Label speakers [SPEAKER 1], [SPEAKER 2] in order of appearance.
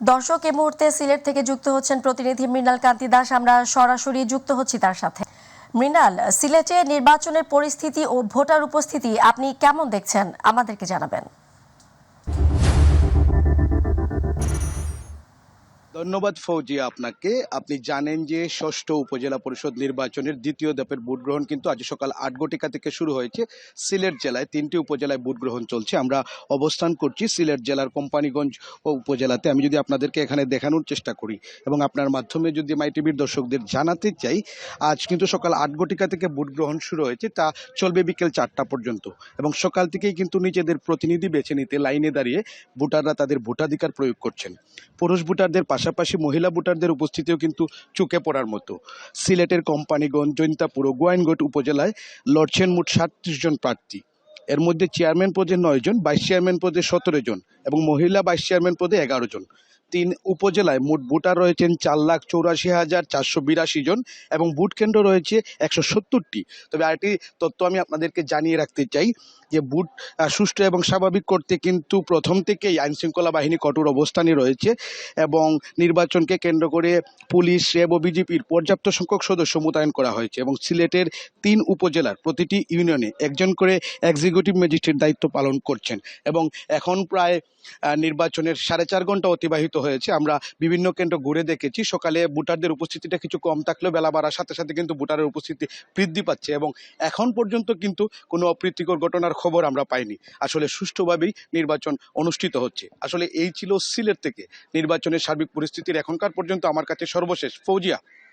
[SPEAKER 1] দর্শক এই মুহূর্তে সিলেট থেকে যুক্ত হচ্ছেন প্রতিনিধি মৃণাল কান্তি দাস। আমরা সরাসরি যুক্ত হচ্ছি তার সাথে। মৃণাল, সিলেটে নির্বাচনের পরিস্থিতি ও ভোটার উপস্থিতি আপনি কেমন দেখছেন আমাদেরকে জানাবেন।
[SPEAKER 2] ধন্যবাদ ফৌজিয়া আপনাকে। আপনি জানেন যে ষষ্ঠ উপজেলা পরিষদ নির্বাচনের দ্বিতীয় ধাপের ভোট গ্রহণ কিন্তু আজ সকাল ৮ থেকে শুরু হয়েছে। সিলেট জেলায় ৩টি উপজেলায় ভোট গ্রহণ চলছে। আমরা অবস্থান করছি সিলেট জেলার কোম্পানিগঞ্জ উপজেলাতে। আমি যদি আপনাদেরকে এখানে দেখানোর চেষ্টা করি এবং আপনার মাধ্যমে যদি মাই টিভির দর্শকদের জানাতে চাই, আজ কিন্তু সকাল ৮ থেকে ভোট গ্রহণ শুরু হয়েছে, তা চলবে বিকেল ৪টা পর্যন্ত। এবং সকাল থেকেই কিন্তু নিজেদের প্রতিনিধি বেছে নিতে লাইনে দাঁড়িয়ে ভোটাররা তাদের ভোটাধিকার প্রয়োগ করছেন। পুরুষ ভোটারদের পাশাপাশি মহিলা ভোটারদের উপস্থিতিও কিন্তু চোখে পড়ার মতো। সিলেটের কোম্পানিগঞ্জ, জৈন্তাপুর ও গোয়াইনঘাট উপজেলায় লড়ছেন মোট ৩৭ জন প্রার্থী। এর মধ্যে চেয়ারম্যান পদে ৯ জন, ভাইস চেয়ারম্যান পদে ১৭ জন এবং মহিলা ভাইস চেয়ারম্যান পদে ১১ জন। ৩ উপজেলায় মোট ভোটার রয়েছেন ৪,৮৪,৪৮২ জন এবং ভোট কেন্দ্র রয়েছে ১৭০টি। তবে আরেকটি তথ্য আমি আপনাদেরকে জানিয়ে রাখতে চাই যে ভোট সুষ্ঠু এবং স্বাভাবিক করতে কিন্তু প্রথম থেকেই আইনশৃঙ্খলা বাহিনী কঠোর অবস্থানে রয়েছে এবং নির্বাচনকে কেন্দ্র করে পুলিশ, র্যাব ও বিজিবির পর্যাপ্ত সংখ্যক সদস্য মোতায়েন করা হয়েছে এবং সিলেটের ৩ উপজেলার প্রতিটি ইউনিয়নে একজন করে এক্সিকিউটিভ ম্যাজিস্ট্রেট দায়িত্ব পালন করছেন এবং এখন প্রায় নির্বাচনের ৪.৫ ঘন্টা অতিবাহিত হয়েছে। আমরা বিভিন্ন কেন্দ্র ঘুরে দেখেছি। সকালে ভোটারদের উপস্থিতিটা কিছু কম থাকলেও বেলা বাড়ার সাথে সাথে কিন্তু ভোটারের উপস্থিতি বৃদ্ধি পাচ্ছে এবং এখন পর্যন্ত কিন্তু কোনো অপ্রীতিকর ঘটনার খবর আমরা পাইনি। আসলে সুষ্ঠুভাবেই নির্বাচন অনুষ্ঠিত হচ্ছে। আসলে এই ছিল সিলেট থেকে নির্বাচনের সার্বিক পরিস্থিতির এখনকার পর্যন্ত আমার কাছে সর্বশেষ। ফৌজিয়া।